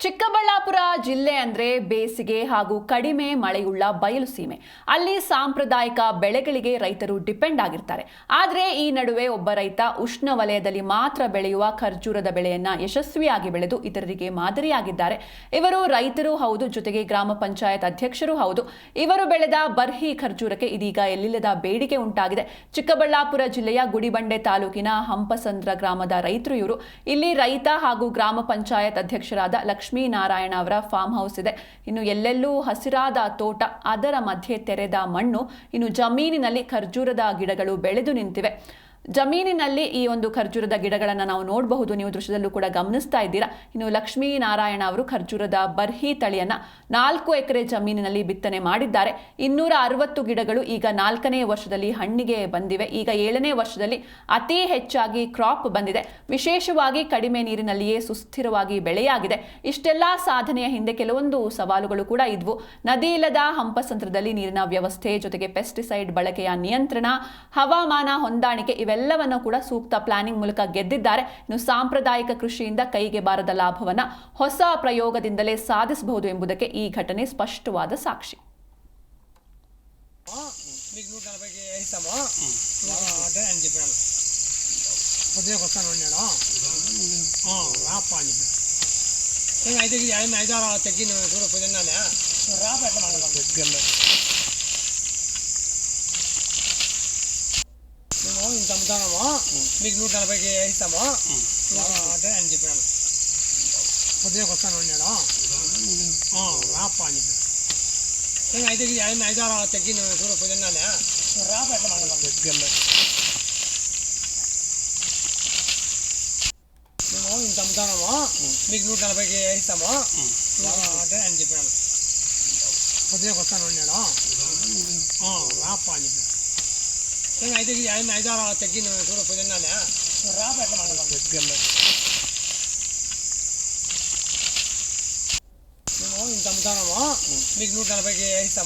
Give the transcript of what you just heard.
ಚಿಕ್ಕಬಳ್ಳಾಪುರ ಜಿಲ್ಲೆ ಅಂದ್ರೆ ಬೇಸಿಗೆ ಹಾಗೂ ಕಡಿಮೆ ಮಳೆಯುಳ್ಳ ಬಯಲು ಸೀಮೆ. ಅಲ್ಲಿ ಸಾಂಪ್ರದಾಯಿಕ ಬೆಳೆಗಳಿಗೆ ರೈತರು ಡಿಪೆಂಡ್ ಆಗಿರ್ತಾರೆ. ಆದರೆ ಈ ನಡುವೆ ಒಬ್ಬ ರೈತ ಉಷ್ಣವಲಯದಲ್ಲಿ ಮಾತ್ರ ಬೆಳೆಯುವ ಖರ್ಜೂರದ ಬೆಳೆಯನ್ನ ಯಶಸ್ವಿಯಾಗಿ ಬೆಳೆದು ಇತರರಿಗೆ ಮಾದರಿಯಾಗಿದ್ದಾರೆ. ಇವರು ರೈತರು ಹೌದು, ಜೊತೆಗೆ ಗ್ರಾಮ ಪಂಚಾಯತ್ ಅಧ್ಯಕ್ಷರು ಹೌದು. ಇವರು ಬೆಳೆದ ಬರ್ಹಿ ಖರ್ಜೂರಕ್ಕೆ ಇದೀಗ ಎಲ್ಲಿಲ್ಲದ ಬೇಡಿಕೆ ಉಂಟಾಗಿದೆ. ಚಿಕ್ಕಬಳ್ಳಾಪುರ ಜಿಲ್ಲೆಯ ಗುಡಿಬಂಡೆ ತಾಲೂಕಿನ ಹಂಪಸಂದ್ರ ಗ್ರಾಮದ ರೈತರು ಇವರು. ಇಲ್ಲಿ ರೈತ ಹಾಗೂ ಗ್ರಾಮ ಪಂಚಾಯತ್ ಅಧ್ಯಕ್ಷರಾದ ಲಕ್ಷ್ಮೀನಾರಾಯಣ ಅವರ ಫಾರ್ಮ್ ಹೌಸ್ ಇದೆ. ಇನ್ನು ಎಲ್ಲೆಲ್ಲೂ ಹಸಿರಾದ ತೋಟ, ಅದರ ಮಧ್ಯೆ ತೆರೆದ ಮಣ್ಣು, ಇನ್ನು ಜಮೀನಿನಲ್ಲಿ ಖರ್ಜೂರದ ಗಿಡಗಳು ಬೆಳೆದು ನಿಂತಿವೆ. ಜಮೀನಿನಲ್ಲಿ ಈ ಒಂದು ಖರ್ಜೂರದ ಗಿಡಗಳನ್ನು ನಾವು ನೋಡಬಹುದು. ನೀವು ದೃಶ್ಯದಲ್ಲೂ ಕೂಡ ಗಮನಿಸ್ತಾ ಇದ್ದೀರಾ. ಇನ್ನು ಲಕ್ಷ್ಮೀನಾರಾಯಣ ಅವರು ಖರ್ಜೂರದ ಬರ್ಹಿ ತಳಿಯನ್ನ 4 ಎಕರೆ ಜಮೀನಿನಲ್ಲಿ ಬಿತ್ತನೆ ಮಾಡಿದ್ದಾರೆ. 260 ಗಿಡಗಳು ಈಗ 4ನೇ ವರ್ಷದಲ್ಲಿ ಹಣ್ಣಿಗೆ ಬಂದಿವೆ. ಈಗ 7ನೇ ವರ್ಷದಲ್ಲಿ ಅತಿ ಹೆಚ್ಚಾಗಿ ಕ್ರಾಪ್ ಬಂದಿದೆ. ವಿಶೇಷವಾಗಿ ಕಡಿಮೆ ನೀರಿನಲ್ಲಿಯೇ ಸುಸ್ಥಿರವಾಗಿ ಬೆಳೆಯಾಗಿದೆ. ಇಷ್ಟೆಲ್ಲ ಸಾಧನೆಯ ಹಿಂದೆ ಕೆಲವೊಂದು ಸವಾಲುಗಳು ಕೂಡ ಇದ್ವು. ನದಿ ಇಲ್ಲದ ಹಂಪಸಂದ್ರದಲ್ಲಿ ನೀರಿನ ವ್ಯವಸ್ಥೆ, ಜೊತೆಗೆ ಪೆಸ್ಟಿಸೈಡ್ ಬಳಕೆಯ ನಿಯಂತ್ರಣ, ಹವಾಮಾನ ಹೊಂದಾಣಿಕೆ ಇವೆಲ್ಲವನ್ನು ಕೂಡ ಸೂಕ್ತ ಪ್ಲಾನಿಂಗ್ ಮೂಲಕ ಗೆದ್ದಿದ್ದಾರೆ. ಇನ್ನು ಸಾಂಪ್ರದಾಯಿಕ ಕೃಷಿಯಿಂದ ಕೈಗೆ ಬಾರದ ಲಾಭವನ್ನ ಹೊಸ ಪ್ರಯೋಗದಿಂದಲೇ ಸಾಧಿಸಬಹುದು ಎಂಬುದಕ್ಕೆ ಈ ಘಟನೆ ಸ್ಪಷ್ಟವಾದ ಸಾಕ್ಷಿ. ఇంత అమ్ముతానమో మీకు 140కి ఇస్తాము అంటే అని చెప్పాను. పొద్దునకి వస్తాను అన్నాడు. రాపా అని చెప్పాను. నేను 5 తగ్గి చూడ పొద్దున్నానే రాప ఎట్లా మాట్లాడతాను. మేము ఇంత అమ్ముతానమో మీకు 140కి ఇస్తాము అంటే అని చెప్పాను. పొద్దునకి వస్తాను అన్నాడు. రాపా అని చెప్పాను. నేను 5 తగ్గి చూడ పొద్దున్నానే రాప ఎట్లా మాట్లాడతాను. మేము ఇంత అమ్ముతానమో మీకు 140కి ఇస్తాము.